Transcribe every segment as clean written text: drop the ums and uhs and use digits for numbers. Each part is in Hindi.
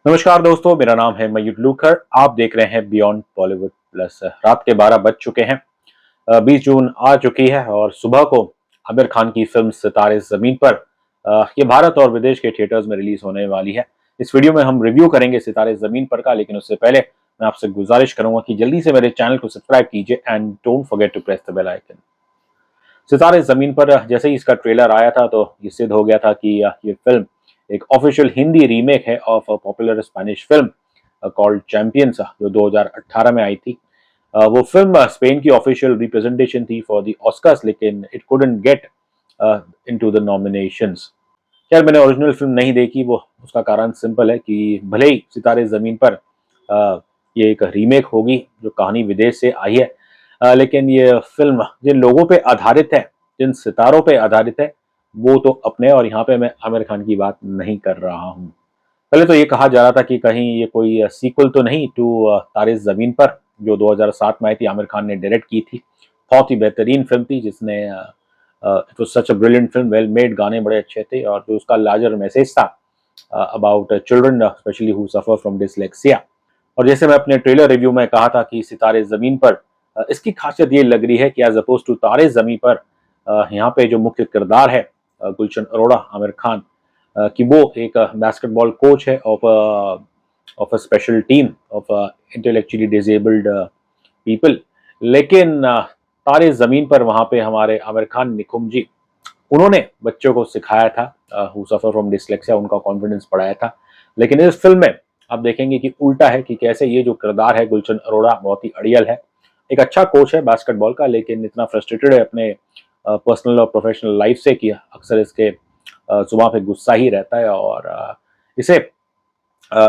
नमस्कार दोस्तों, मेरा नाम है मयूर लूखर। आप देख रहे हैं बियॉन्ड बॉलीवुड प्लस। रात के 12 बज चुके हैं। 20 जून आ चुकी है और सुबह को आमिर खान की फिल्म सितारे जमीन पर ये भारत और विदेश के थिएटर्स में रिलीज होने वाली है। इस वीडियो में हम रिव्यू करेंगे सितारे जमीन पर का, लेकिन उससे पहले मैं आपसे गुजारिश करूंगा कि जल्दी से मेरे चैनल को सब्सक्राइब कीजिए and don't forget to press the bell icon. Sitare Zameen पर जैसे ही इसका ट्रेलर आया था तो ये सिद्ध हो गया था कि ये फिल्म एक ऑफिशियल हिंदी रीमेक है of a popular Spanish film called champions, जो 2018 में आई थी। वो फिल्म स्पेन की ऑफिशियल रिप्रेजेंटेशन थी फॉर द ऑस्कर्स, लेकिन it couldn't get into the nominations. खैर, मैंने ओरिजिनल फिल्म नहीं देखी। वो उसका कारण सिंपल है कि भले ही सितारे जमीन पर ये एक रीमेक होगी, जो कहानी विदेश से आई है, लेकिन ये फिल्म जिन लोगों पे आधारित है, जिन सितारों पे आधारित है, वो तो अपने, और यहाँ पे मैं आमिर खान की बात नहीं कर रहा हूँ। पहले तो ये कहा जा रहा था कि कहीं ये कोई सीक्वल तो नहीं टू तारे ज़मीन पर, जो 2007 में आई थी, आमिर खान ने डायरेक्ट की थी। बहुत ही बेहतरीन फिल्म थी, जिसने it was such a brilliant film, well made, गाने बड़े अच्छे थे, और जो उसका लार्जर मैसेज था about children specially who suffer from dyslexia. और जैसे मैं अपने ट्रेलर रिव्यू में कहा था कि सितारे ज़मीन पर इसकी खासियत ये लग रही है कि एज अपोज टू तारे ज़मीन पर, यहाँ पे जो मुख्य किरदार है गुलशन अरोड़ा, आमिर खान, कि वो एक बास्केटबॉल कोच है of a special team of intellectually disabled people. लेकिन तारे ज़मीन पर वहाँ पे हमारे आमिर खान निकुम जी, उन्होंने बच्चों को सिखाया था हु सफर फ्रॉम डिसलेक्सिया, उनका कॉन्फिडेंस बढ़ाया था। लेकिन इस फिल्म में आप देखेंगे कि उल्टा है, कि कैसे ये जो किरदार है गुलशन अरोड़ा, बहुत ही अड़ियल है। एक अच्छा कोच है बास्केटबॉल का, लेकिन इतना फ्रस्ट्रेटेड है अपने पर्सनल और प्रोफेशनल लाइफ से कि अक्सर इसके जुबान पे गुस्सा ही रहता है, और इसे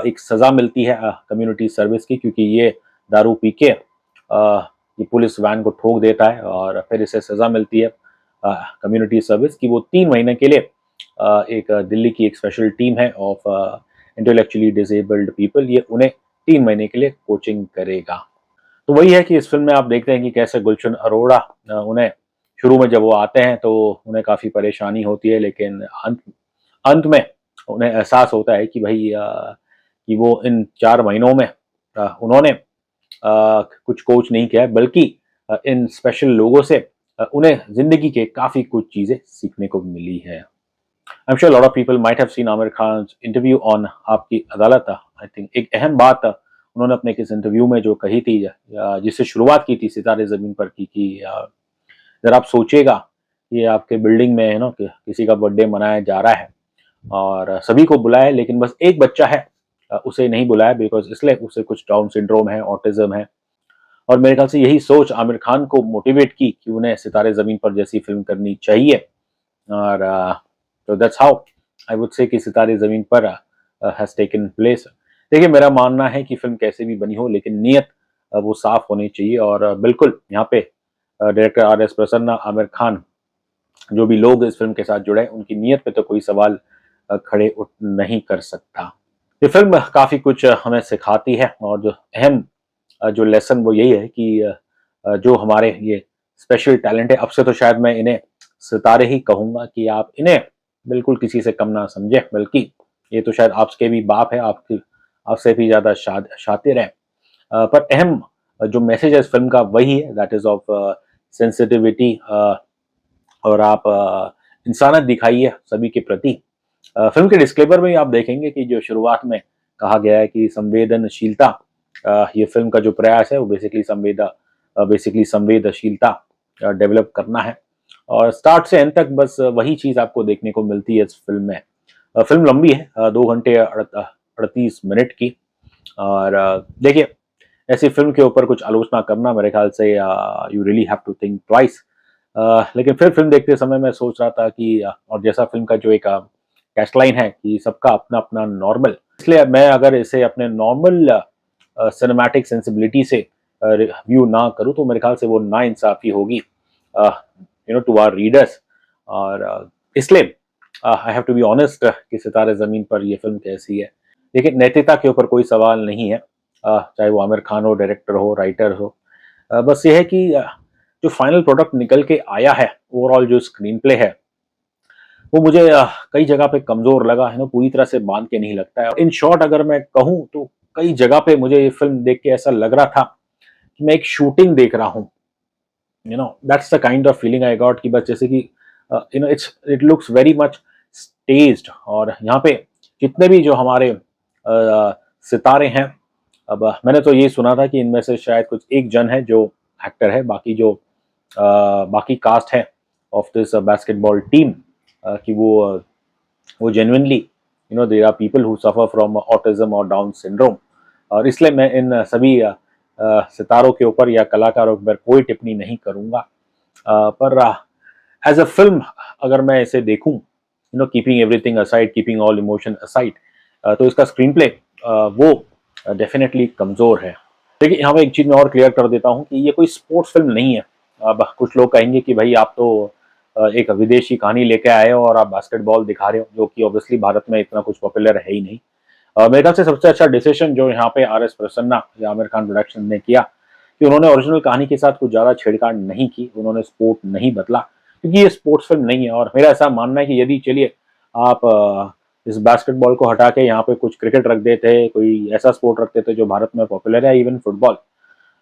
एक सज़ा मिलती है कम्युनिटी सर्विस की, क्योंकि ये दारू पी के ये पुलिस वैन को ठोक देता है, और फिर इसे सज़ा मिलती है कम्युनिटी सर्विस की। वो 3 महीने के लिए एक दिल्ली की एक स्पेशल टीम है ऑफ इंटेलेक्चुअली डिसेबल्ड पीपल, ये उन्हें 3 महीने के लिए कोचिंग करेगा। तो वही है कि इस फिल्म में आप देखते हैं कि कैसे गुलशन अरोड़ा, उन्हें शुरू में जब वो आते हैं तो उन्हें काफ़ी परेशानी होती है, लेकिन अंत अंत में उन्हें एहसास होता है कि भाई कि वो इन 4 महीनों में उन्होंने कुछ कोच नहीं किया है, बल्कि इन स्पेशल लोगों से उन्हें ज़िंदगी के काफ़ी कुछ चीज़ें सीखने को मिली है। I am sure lot of people might have seen Aamir Khan's interview on Aapki Adalat. I think एक अहम बात उन्होंने अपने किस इंटरव्यू में जो कही थी, जिससे शुरुआत की थी सितारे ज़मीन पर की, कि अगर आप सोचिएगा कि आपके बिल्डिंग में है ना कि किसी का बर्थडे मनाया जा रहा है और सभी को बुलाया है, लेकिन बस एक बच्चा है उसे नहीं बुलाया, बिकॉज इसलिए उसे कुछ डाउन सिंड्रोम है, ऑटिज्म है। और मेरे ख्याल से यही सोच आमिर खान को मोटिवेट की कि उन्हें सितारे ज़मीन पर जैसी फिल्म करनी चाहिए। और तो that's how I would say कि सितारे ज़मीन पर हैज़ टेकन प्लेस। देखिए, मेरा मानना है कि फिल्म कैसे भी बनी हो, लेकिन नीयत वो साफ होनी चाहिए। और बिल्कुल यहाँ पे director R S Prasanna, Aamir Khan, जो भी लोग इस फिल्म के साथ जुड़े हैं, उनकी नीयत पे तो कोई सवाल खड़े उठ नहीं कर सकता। ये फिल्म काफ़ी कुछ हमें सिखाती है, और जो अहम जो लेसन वो यही है कि जो हमारे ये स्पेशल टैलेंट है, अब से तो शायद मैं इन्हें सितारे ही कहूँगा, कि आप इन्हें बिल्कुल किसी से कम ना समझें, बल्कि ये तो शायद आपके भी बाप है, आपकी आपसे भी ज़्यादा शातिर है। पर अहम जो मैसेज है इस फिल्म का वही है, दैट इज़ ऑफ सेंसिटिविटी, और आप इंसानियत दिखाइए सभी के प्रति। फिल्म के डिस्क्लेमर में आप देखेंगे कि जो शुरुआत में कहा गया है कि संवेदनशीलता, ये फिल्म का जो प्रयास है वो बेसिकली संवेदनशीलता डेवलप करना है, और स्टार्ट से एंड तक बस वही चीज़ आपको देखने को मिलती है इस फिल्म में। फिल्म लंबी है, 2 घंटे 38 मिनट की। और देखिए, ऐसी फिल्म के ऊपर कुछ आलोचना करना, मेरे ख्याल से you really have to think twice. लेकिन फिर फिल्म देखते समय मैं सोच रहा था कि और जैसा फिल्म का जो एक कैशलाइन है कि सबका अपना अपना नॉर्मल, इसलिए मैं अगर इसे अपने नॉर्मल सिनेमैटिक सेंसिबिलिटी से व्यू ना करूँ तो मेरे ख्याल से वो नाइंसाफ़ी होगी टू आवर रीडर्स। और इसलिए I have to be honest कि सितारे ज़मीन पर ये फिल्म कैसी है। देखिए, नैतिकता के ऊपर कोई सवाल नहीं है, चाहे वो आमिर खान हो, डायरेक्टर हो, राइटर हो। बस ये है कि जो फाइनल प्रोडक्ट निकल के आया है, ओवरऑल जो स्क्रीन प्ले है, वो मुझे कई जगह पे कमज़ोर लगा है ना, पूरी तरह से बाँध के नहीं लगता है। इन शॉर्ट अगर मैं कहूँ तो कई जगह पे मुझे ये फ़िल्म देख के ऐसा लग रहा था कि मैं एक शूटिंग देख रहा हूँ। That's the kind of feeling I got कि बस जैसे कि it looks very much staged. और यहाँ पे जितने भी जो हमारे सितारे हैं, अब मैंने तो ये सुना था कि इनमें से शायद कुछ एक जन है जो एक्टर है, बाकी जो बाकी कास्ट है ऑफ दिस बास्केटबॉल टीम कि वो genuinely there are people who suffer from autism और डाउन सिंड्रोम। और इसलिए मैं इन सभी सितारों के ऊपर या कलाकारों के ऊपर कोई टिप्पणी नहीं करूँगा। पर एज अ फिल्म अगर मैं इसे देखूं, keeping everything aside, keeping all emotion aside, तो इसका स्क्रीन प्ले वो डेफिनेटली कमज़ोर है। देखिए यहाँ पे एक चीज़ मैं और क्लियर कर देता हूँ कि ये कोई स्पोर्ट्स फिल्म नहीं है। अब कुछ लोग कहेंगे कि भाई आप तो एक विदेशी कहानी लेके आए हो और आप बास्केटबॉल दिखा रहे हो, जो कि ऑब्वियसली भारत में इतना कुछ पॉपुलर है ही नहीं। मेरे ख्याल से सबसे अच्छा डिसीजन जो यहाँ पे आर एस प्रसन्ना या आमिर खान प्रोडक्शन ने किया कि उन्होंने ओरिजिनल कहानी के साथ कुछ ज़्यादा छेड़छाड़ नहीं की, उन्होंने स्पोर्ट नहीं बदला, क्योंकि ये स्पोर्ट्स फिल्म नहीं है। और मेरा ऐसा मानना है कि यदि चलिए आप इस बास्केटबॉल को हटा के यहाँ पे कुछ क्रिकेट रख देते, कोई ऐसा स्पोर्ट रख देते जो भारत में पॉपुलर है, इवन फुटबॉल,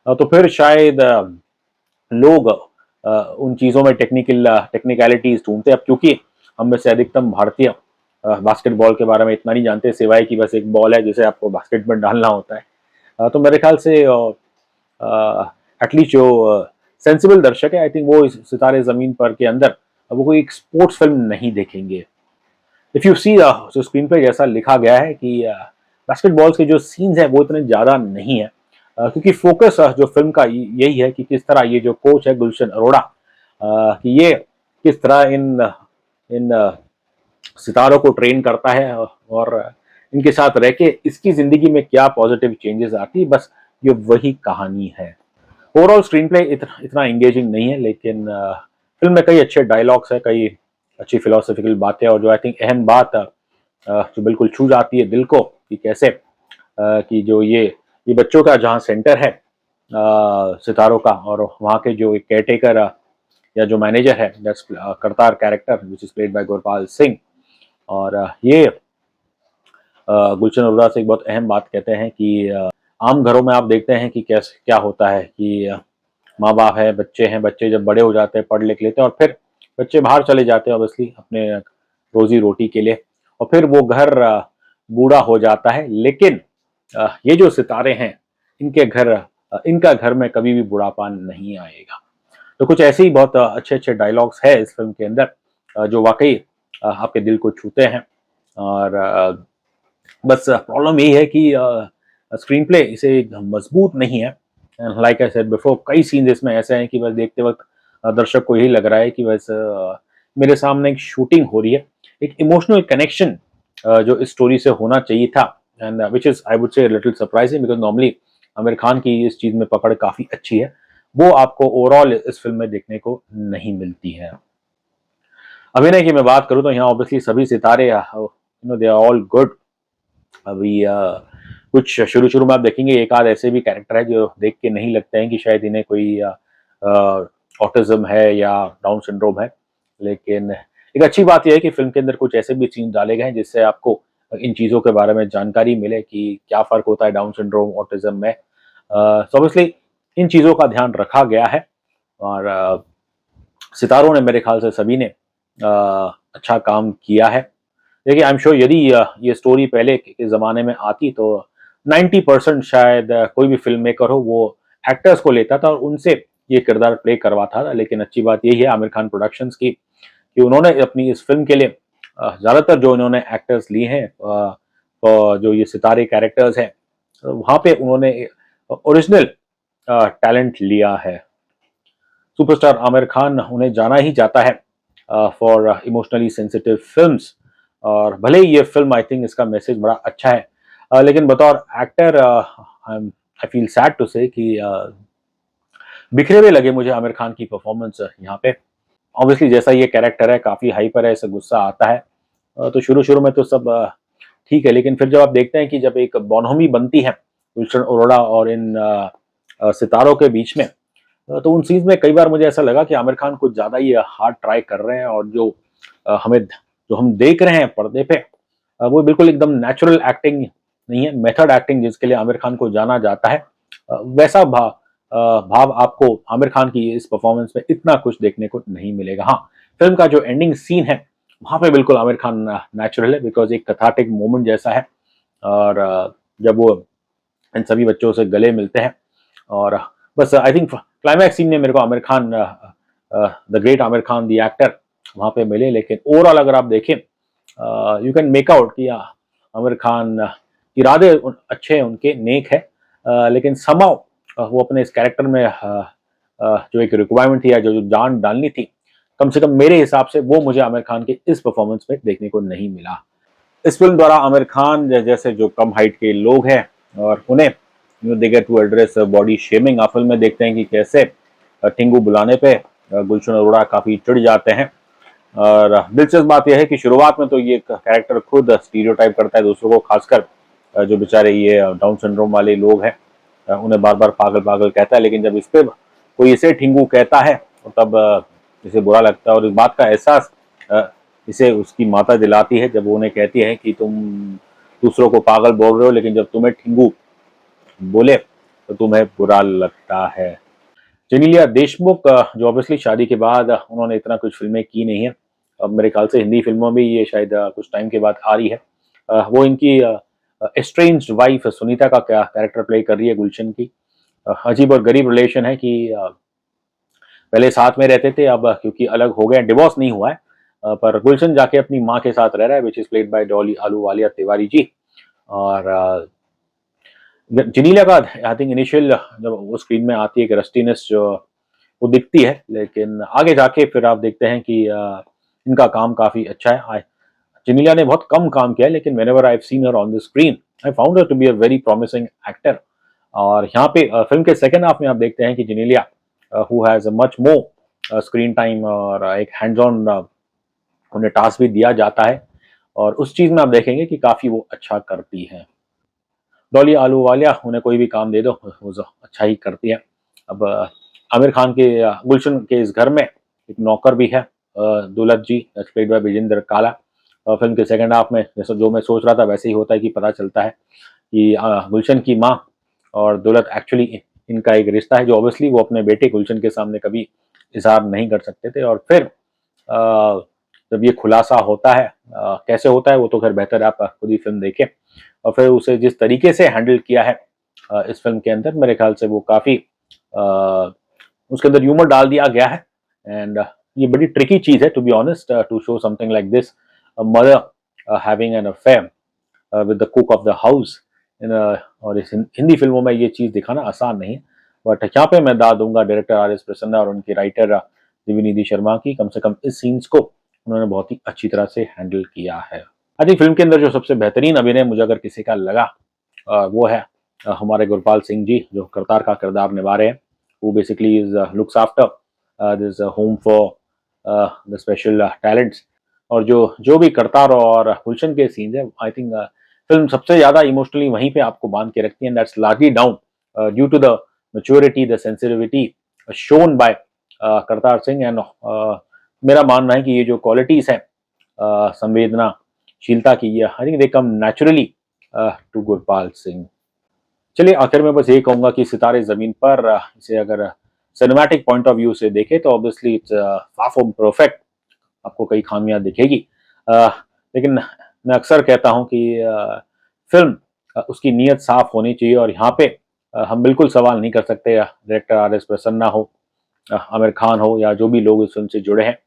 तो फिर शायद लोग उन चीज़ों में टेक्निकलिटीज ढूंढते। अब क्योंकि हम में से अधिकतम भारतीय बास्केटबॉल के बारे में इतना नहीं जानते, सिवाय कि बस एक बॉल है जिसे आपको बास्केट में डालना होता है, तो मेरे ख्याल से एटलीस्ट जो सेंसिबल दर्शक है, आई थिंक वो इस सितारे ज़मीन पर के अंदर वो कोई एक स्पोर्ट्स फिल्म नहीं देखेंगे। इफ़ यू सी जो स्क्रीन पे जैसा लिखा गया है कि बास्केटबॉल्स के जो सीन्स हैं वो इतने ज़्यादा नहीं है, क्योंकि फोकस जो फिल्म का यही है कि किस तरह ये जो कोच है गुलशन अरोड़ा, कि ये किस तरह इन इन सितारों को ट्रेन करता है और इनके साथ रह के इसकी ज़िंदगी में क्या पॉजिटिव चेंजेस आती है, बस ये वही कहानी है। ओवरऑल स्क्रीन प्ले इतना एंगेजिंग नहीं है, लेकिन फिल्म में कई अच्छे डायलॉग्स हैं, कई अच्छी फिलोसफिकल बातें, और जो आई थिंक अहम बात जो बिल्कुल छू जाती है दिल को कि कैसे कि जो ये बच्चों का जहाँ सेंटर है सितारों का, और वहाँ के जो एक केयरटेकर या जो मैनेजर है, that's Kartar character which is played by Gurpal Singh. और ये गुलशन अरोड़ा से एक बहुत अहम बात कहते हैं कि आम घरों में आप देखते हैं कि कैसे क्या होता है कि माँ बाप है, बच्चे हैं, बच्चे जब बड़े हो जाते हैं, पढ़ लिख लेते हैं, और फिर बच्चे बाहर चले जाते हैं ऑब्वियसली अपने रोजी रोटी के लिए, और फिर वो घर बूढ़ा हो जाता है। लेकिन ये जो सितारे हैं, इनका घर में कभी भी बुढ़ापा नहीं आएगा। तो कुछ ऐसे ही बहुत अच्छे अच्छे डायलॉग्स है इस फिल्म के अंदर, जो वाकई आपके दिल को छूते हैं। और बस प्रॉब्लम यही है कि स्क्रीन प्ले इसे मजबूत नहीं है। लाइक आई सेड बिफोर, कई सीन्स इसमें ऐसे हैं कि बस देखते वक्त दर्शक को यही लग रहा है कि बस मेरे सामने एक शूटिंग हो रही है। एक इमोशनल कनेक्शन जो इस स्टोरी से होना चाहिए था, and which is I would say little surprising, because normally Aamir Khan की इस चीज़ में पकड़ काफ़ी अच्छी है, वो आपको ओवरऑल इस फिल्म में देखने को नहीं मिलती है। अभिनय की मैं बात करूँ तो यहाँ ऑब्वियसली सभी सितारे दे आर ऑल गुड। अभी कुछ शुरू शुरू में आप देखेंगे एक आध ऐसे भी कैरेक्टर है जो देख के नहीं लगते हैं कि शायद इन्हें कोई ऑटिज्म है या डाउन सिंड्रोम है। लेकिन एक अच्छी बात यह है कि फिल्म के अंदर कुछ ऐसे भी सीन डाले गए हैं जिससे आपको इन चीज़ों के बारे में जानकारी मिले कि क्या फ़र्क होता है डाउन सिंड्रोम ऑटिज्म में। सो ऑब्वियसली इन चीज़ों का ध्यान रखा गया है, और सितारों ने, मेरे ख्याल से सभी ने अच्छा काम किया है। देखिए आई एम श्योर यदि ये स्टोरी पहले के ज़माने में आती तो 90% शायद कोई भी फिल्म मेकर हो वो एक्टर्स को लेता था और उनसे ये किरदार प्ले करवाता था। लेकिन अच्छी बात यही है आमिर खान प्रोडक्शंस की कि उन्होंने अपनी इस फिल्म के लिए ज़्यादातर जो इन्होंने एक्टर्स लिए हैं, जो ये सितारे कैरेक्टर्स हैं, वहाँ पे उन्होंने ओरिजिनल टैलेंट लिया है। सुपरस्टार आमिर खान उन्हें जाना ही जाता है फॉर इमोशनली सेंसिटिव फिल्म्स, और भले ही ये फिल्म आई थिंक इसका मैसेज बड़ा अच्छा है, लेकिन बतौर actor I feel sad to say कि बिखरे हुए लगे मुझे आमिर खान की परफॉर्मेंस यहाँ पे। ऑब्वियसली जैसा ये कैरेक्टर है काफ़ी हाइपर है, इसे गुस्सा आता है, तो शुरू शुरू में तो सब ठीक है, लेकिन फिर जब आप देखते हैं कि जब एक बोनहोमी बनती है गुलशन अरोड़ा और इन सितारों के बीच में, तो उन सीन्स में कई बार मुझे ऐसा लगा कि आमिर खान कुछ ज़्यादा ही हार्ड ट्राई कर रहे हैं, और जो हमें जो हम देख रहे हैं पर्दे पे, वो बिल्कुल एकदम नेचुरल एक्टिंग नहीं है, मेथड एक्टिंग जिसके लिए आमिर खान को जाना जाता है। वैसा भाव आपको आमिर खान की इस परफॉर्मेंस में इतना कुछ देखने को नहीं मिलेगा। हाँ, फिल्म का जो एंडिंग सीन है वहाँ पे बिल्कुल आमिर खान नेचुरल है, बिकॉज एक कथाटिक मोमेंट जैसा है। और जब वो इन सभी बच्चों से गले मिलते हैं, और बस आई थिंक क्लाइमैक्स सीन में मेरे को Aamir Khan, the great Aamir Khan the actor वहाँ पे मिले। लेकिन ओवरऑल अगर आप देखें, यू कैन मेक आउट कि आमिर खान इरादे अच्छे हैं उनके, नेक है, लेकिन somehow वो अपने इस कैरेक्टर में जो एक रिक्वायरमेंट थी या जो जान डालनी थी, कम से कम मेरे हिसाब से वो मुझे आमिर खान के इस परफॉर्मेंस में देखने को नहीं मिला। इस फिल्म द्वारा आमिर खान जैसे जो कम हाइट के लोग हैं और उन्हें they get to address body shaming, आप फिल्म में देखते हैं कि कैसे टिंगू बुलाने पे गुलशन अरोड़ा काफी चिढ़ जाते हैं। और दिलचस्प बात यह है कि शुरुआत में तो ये कैरेक्टर खुद स्टीरियोटाइप करता है दूसरों को, खासकर जो बेचारे ये डाउन सिंड्रोम वाले लोग हैं उन्हें बार बार पागल पागल कहता है। लेकिन जब इस पे कोई इसे ठिंगू कहता है तो तब इसे बुरा लगता है, और इस बात का एहसास इसे उसकी माता दिलाती है जब वो उन्हें कहती है कि तुम दूसरों को पागल बोल रहे हो, लेकिन जब तुम्हें ठिंगू बोले तो तुम्हें बुरा लगता है। जेनेलिया देशमुख, जो ऑब्वियसली शादी के बाद उन्होंने इतना कुछ फिल्में की नहीं है, अब मेरे ख्याल से हिंदी फिल्मों में ये शायद कुछ टाइम के बाद आ रही है। वो इनकी एस्ट्रेंज्ड वाइफ सुनीता का क्या कैरेक्टर प्ले कर रही है गुलशन की। अजीब और गरीब रिलेशन है कि पहले साथ में रहते थे, अब क्योंकि अलग हो गए, डिवोर्स नहीं हुआ है, पर गुलशन जाके अपनी माँ के साथ रह रहा है, which is played by Dolly Ahluwalia Tiwari ji. और जनीला का आई थिंक इनिशियल जब वो स्क्रीन में आती है कि रस्टीनेस जो वो दिखती है, लेकिन आगे जाके फिर आप देखते हैं कि इनका काम काफी अच्छा है। जनीला ने बहुत कम काम किया है, लेकिन whenever I have seen her on the screen I found her to be a very promising actor. और यहाँ पे फिल्म के सेकंड हाफ में आप देखते हैं कि Genelia who has much more screen time और एक हैंड्स ऑन उन्हें टास्क भी दिया जाता है, और उस चीज में आप देखेंगे कि काफी वो अच्छा करती है। डॉली आलूवालिया उन्हें कोई भी काम दे दो वो अच्छा ही करती है। अब आमिर खान के गुलशन के इस घर में एक नौकर भी है, दौलत जी, प्लेड बाय विजेंद्र काला। फिल्म के सेकंड हाफ में जैसा जो मैं सोच रहा था वैसे ही होता है कि पता चलता है कि गुलशन की माँ और दौलत एक्चुअली इनका एक रिश्ता है, जो ऑब्वियसली वो अपने बेटे गुलशन के सामने कभी इजहार नहीं कर सकते थे। और फिर जब ये खुलासा होता है, कैसे होता है वो तो खैर बेहतर आप खुद ही फिल्म देखें। और फिर उसे जिस तरीके से हैंडल किया है इस फिल्म के अंदर, मेरे ख्याल से वो काफ़ी उसके अंदर ह्यूमर डाल दिया गया है। एंड ये बड़ी ट्रिकी चीज़ है to be honest, to show something like this, mother having an affair with the cook of the house. और इस हिंदी फिल्मों में ये चीज़ दिखाना आसान नहीं है, बट यहाँ पे मैं दाद दूंगा डायरेक्टर आर.एस. प्रसन्ना और उनकी राइटर दिव्यनिधि शर्मा की। कम से कम इस सीन्स को उन्होंने बहुत ही अच्छी तरह से हैंडल किया है। आई थिंक फिल्म के अंदर जो सबसे बेहतरीन अभिनय मुझे अगर किसी का लगा वो है हमारे गुरपाल सिंह जी, जो करतार का किरदार निभा रहे हैं। वो basically is looks after this home for the special talents. और जो जो भी करतार और गुलशन के सीन्स है, आई थिंक फिल्म सबसे ज़्यादा इमोशनली वहीं पे आपको बांध के रखती है, and that's largely down due to the maturity, the sensitivity shown by Kartar Singh. And मेरा मानना है कि ये जो क्वालिटीज हैं संवेदनाशीलता की, ये I think they come naturally to Gurpal Singh. चलिए आखिर में बस ये कहूंगा कि सितारे जमीन पर इसे अगर सिनेमैटिक पॉइंट ऑफ व्यू से देखें तो obviously it's far from perfect, आपको कई खामियां दिखेगी। लेकिन मैं अक्सर कहता हूं कि फिल्म उसकी नीयत साफ होनी चाहिए, और यहाँ पे हम बिल्कुल सवाल नहीं कर सकते डायरेक्टर आर.एस. प्रसन्ना हो, आमिर खान हो, या जो भी लोग इस फिल्म से जुड़े हैं,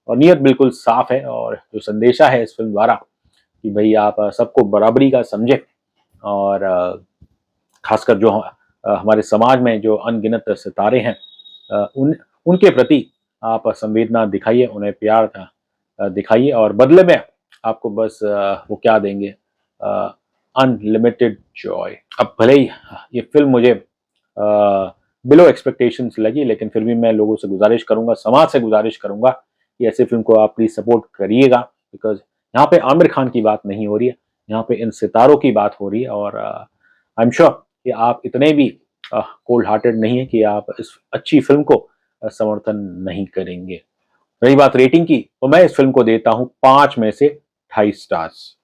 और नीयत बिल्कुल साफ है। और जो संदेशा है इस फिल्म द्वारा कि भाई आप सबको बराबरी का समझें, और खासकर जो हमारे समाज में जो अनगिनत सितारे हैं उनके प्रति आप संवेदना दिखाइए, उन्हें प्यार दिखाइए, और बदले में आपको बस वो क्या देंगे, अनलिमिटेड जॉय। अब भले ही ये फिल्म मुझे बिलो एक्सपेक्टेशंस लगी, लेकिन फिर भी मैं लोगों से गुजारिश करूंगा, समाज से गुजारिश करूंगा कि ऐसे फिल्म को आप प्लीज सपोर्ट करिएगा, बिकॉज यहाँ पे आमिर खान की बात नहीं हो रही है, यहाँ पे इन सितारों की बात हो रही है। और आई एम श्योर कि आप इतने भी कोल्ड हार्टेड नहीं है कि आप इस अच्छी फिल्म को समर्थन नहीं करेंगे। रही बात रेटिंग की, तो मैं इस फिल्म को देता हूं 5 में से 2.5 स्टार्स।